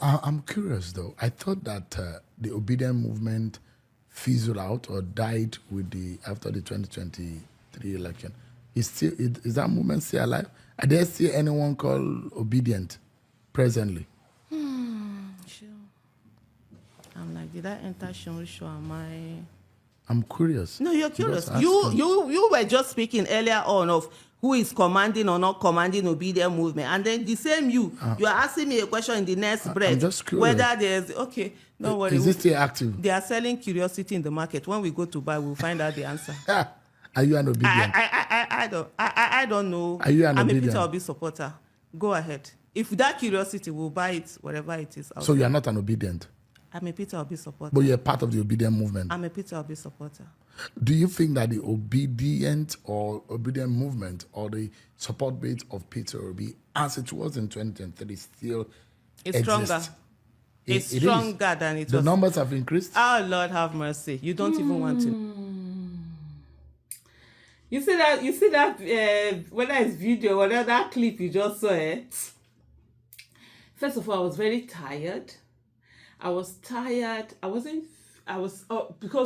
I'm curious though. I thought that the obedient movement fizzled out or died after the 2023 election. Is that movement still alive? Are there still anyone called obedient presently? Sure. I'm like, did I enter Seun show? Am I? I'm curious. No, you're curious. You were just speaking earlier on of who is commanding or not commanding obedient movement, and then the same you are asking me a question in the next breath. I'm just curious. Whether there's okay, don't worry. Is this still active? They are selling curiosity in the market. When we go to buy, we'll find out the answer. Are you an obedient? I don't know. Are you an I'm obedient? a Peter Obi supporter. Go ahead. If that curiosity will buy it, whatever it is. So you are not an obedient? I'm a Peter Obi supporter. But you're part of the obedient movement? I'm a Peter Obi supporter. Do you think that the obedient movement or the support base of Peter Obi, as it was in 2023, still it's exists? Stronger. It's stronger than it was. The numbers have increased? Oh, Lord have mercy. You don't even want to. You see that, whether it's video, whether that clip you just saw, First of all, I was very tired. Because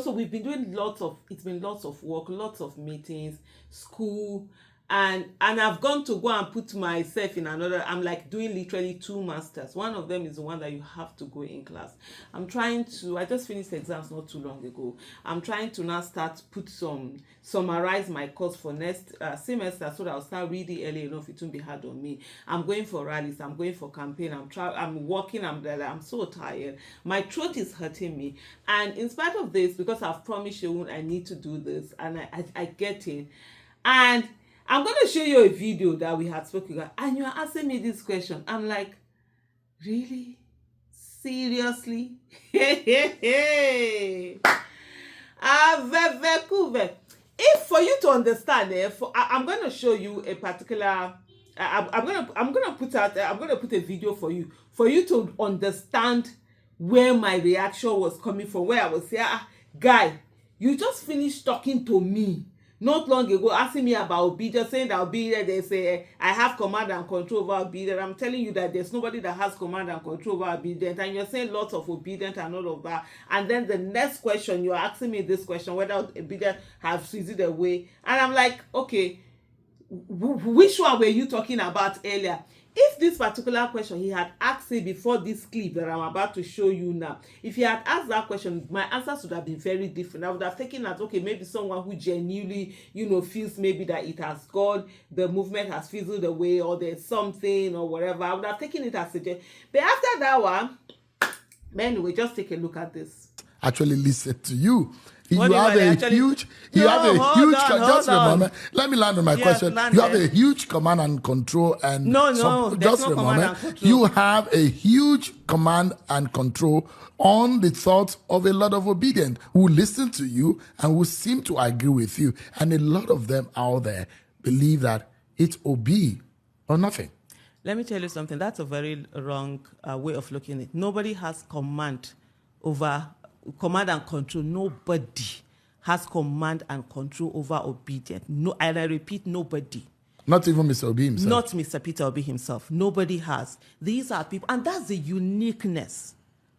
we've been doing lots of work, lots of meetings, school, and I've gone to go and put myself in another. I'm like doing literally 2 masters. One of them is the one that you have to go in class. I just finished exams not too long ago. I'm trying to now summarize my course for next semester so that I'll start reading early enough. It won't be hard on me. I'm going for rallies. I'm going for campaign. I'm working. I'm so tired. My throat is hurting me. And in spite of this, because I've promised you I need to do this, and I get it. And I'm going to show you a video that we had spoken about, and you're asking me this question. I'm like, really? Seriously? If for you to understand, I'm going to show you a particular. I'm going to put a video for you to understand where my reaction was coming from. Where I was saying, guy, you just finished talking to me not long ago, asking me about obedience, saying that obedience, they say I have command and control over obedience. I'm telling you that there's nobody that has command and control over obedience, and you're saying lots of obedience and all of that. And then the next question, you're asking me this question, whether obedience has fizzled away. And I'm like, okay, which one were you talking about earlier? If this particular question he had asked it before this clip that I'm about to show you now, if he had asked that question, my answers would have been very different. I would have taken that, okay, maybe someone who genuinely, feels maybe that it has gone, the movement has fizzled away, or there's something or whatever. I would have taken it as a joke. But after that one, anyway, just take a look at this. Actually listen to you. Let me land on my question. You have a huge command and control, and you have a huge command and control on the thoughts of a lot of obedient who listen to you and who seem to agree with you, and a lot of them out there believe that it's obey or nothing. Let me tell you something. That's a very wrong way of looking at it. Nobody has command and control. Nobody has command and control over obedience. No, and I repeat, nobody. Not even Mr. Obi himself. Not Mr. Peter Obi himself. Nobody has. These are people, and that's the uniqueness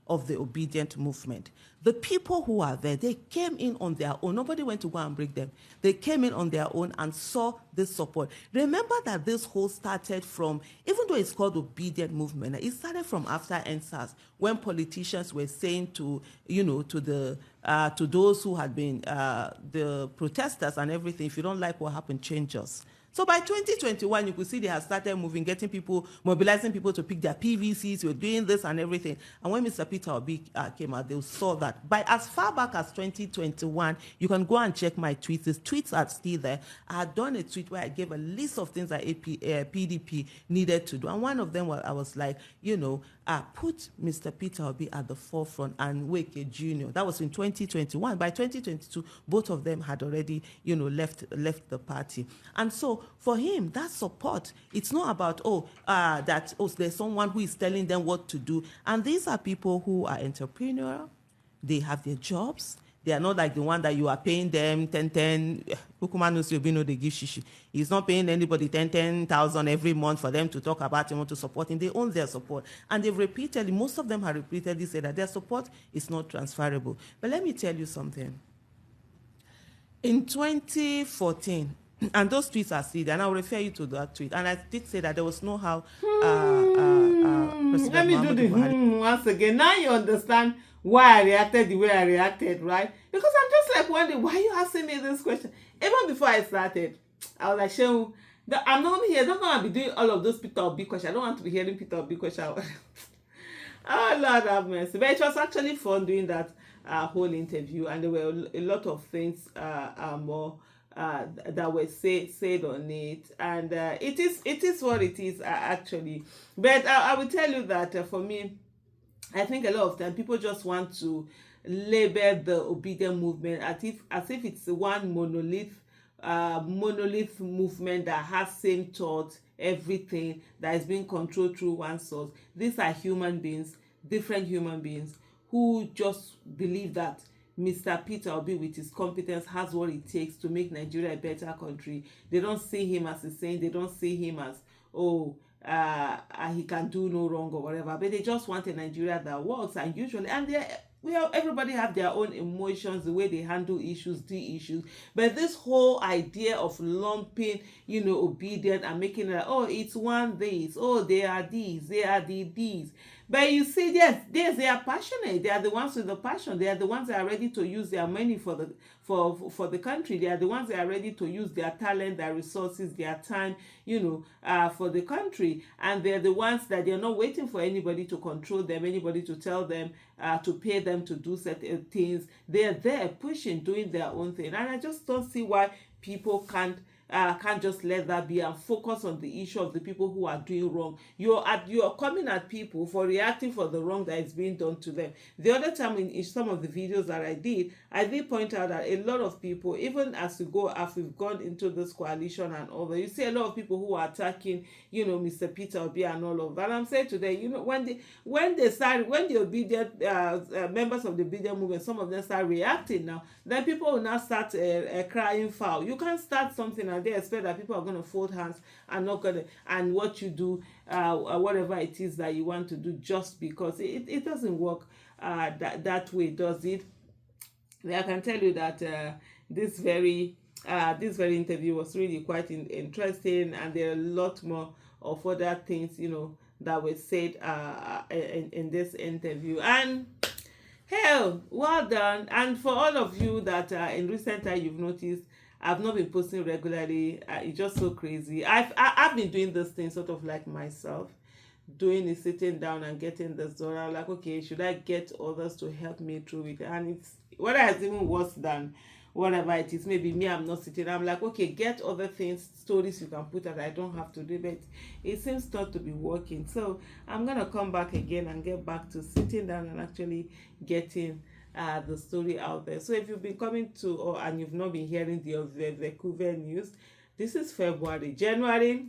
of the obedient movement. The people who are there, they came in on their own. Nobody went to go and break them. They came in on their own and saw this support. Remember that this whole started from, even though it's called obedient movement, it started from after NSAS, when politicians were saying to those who had been the protesters and everything, if you don't like what happened, change us. So by 2021, you could see they had started mobilizing people to pick their PVCs, were doing this and everything. And when Mr. Peter Obi came out, they saw that. By as far back as 2021, you can go and check my tweets. The tweets are still there. I had done a tweet where I gave a list of things that PDP needed to do. And one of them was, I was like, put Mr. Peter Obi at the forefront and Wike Jr. That was in 2021. By 2022, both of them had already, left the party. And so for him, that support, it's not about, there's someone who is telling them what to do. And these are people who are entrepreneurial. They have their jobs. They are not like the one that you are paying them 10. Kukuma knows you know they give shishi. He's not paying anybody 10,000 every month for them to talk about him or to support him. They own their support. And they've repeatedly, most of them have repeatedly said that their support is not transferable. But let me tell you something. In 2014, and those tweets are still there, and I'll refer you to that tweet. And I did say that there was no how let me do the once again. Now you understand why I reacted the way I reacted, right? Because I'm just like wondering, why are you asking me this question? Even before I started, I was like, Seun, I'm not here. I don't want to be doing all of those Peter Obi questions. I don't want to be hearing Peter Obi questions. Oh, Lord have mercy. But it was actually fun doing that whole interview, and there were a lot of things more that were said on it, and it is what it is actually. But I will tell you that for me, I think a lot of time people just want to label the obedient movement as if it's one monolith movement that has same thoughts, everything that is being controlled through one source. These are human beings, different human beings, who just believe that Mr. Peter Obi, with his competence, has what it takes to make Nigeria a better country. They don't see him as a saint. They don't see him as, he can do no wrong or whatever. But they just want a Nigeria that works. And usually, everybody have their own emotions, the way they handle issues, the issues. But this whole idea of lumping, obedient and making it, it's one this, they are these, they are these. But you see, yes, they are passionate. They are the ones with the passion. They are the ones that are ready to use their money for the country. They are the ones that are ready to use their talent, their resources, their time, for the country. And they're the ones that they're not waiting for anybody to control them, anybody to tell them, to pay them to do certain things. They're there pushing, doing their own thing. And I just don't see why people can't just let that be and focus on the issue of the people who are doing wrong. You're coming at people for reacting for the wrong that is being done to them. The other time in some of the videos that I did point out that a lot of people, even as we've gone into this coalition and all that, you see a lot of people who are attacking, Mr. Peter Obi and all of that. And I'm saying today, when the obedient members of the obedient movement, some of them start reacting now, then people will now start crying foul. You can't start something and they expect that people are going to fold hands and and what you do, whatever it is that you want to do, just because it doesn't work that way, does it? I can tell you that this very interview was really quite interesting, and there are a lot more of other things that were said in this interview. And hell, well done. And for all of you that in recent time you've noticed I've not been posting regularly, it's just so crazy. I've been doing this thing sort of like myself, doing is sitting down and getting this done. I'm like, okay, should I get others to help me through it? And it's what has even worse than whatever it is. Maybe me, I'm not sitting. I'm like, okay, get other things, stories you can put that I don't have to do, but it seems not to be working. So I'm gonna come back again and get back to sitting down and actually getting the story out there. So if you've been coming to and you've not been hearing the Vancouver news, this is February. January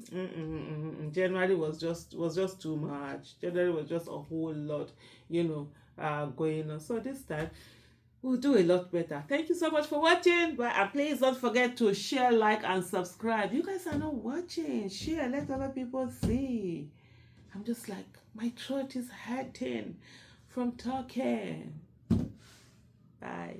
was just too much. January was just a whole lot, going on. So this time we'll do a lot better. Thank you so much for watching. But please don't forget to share, like, and subscribe. You guys are not watching. Share, let other people see. I'm just like, my throat is hurting from talking. Bye.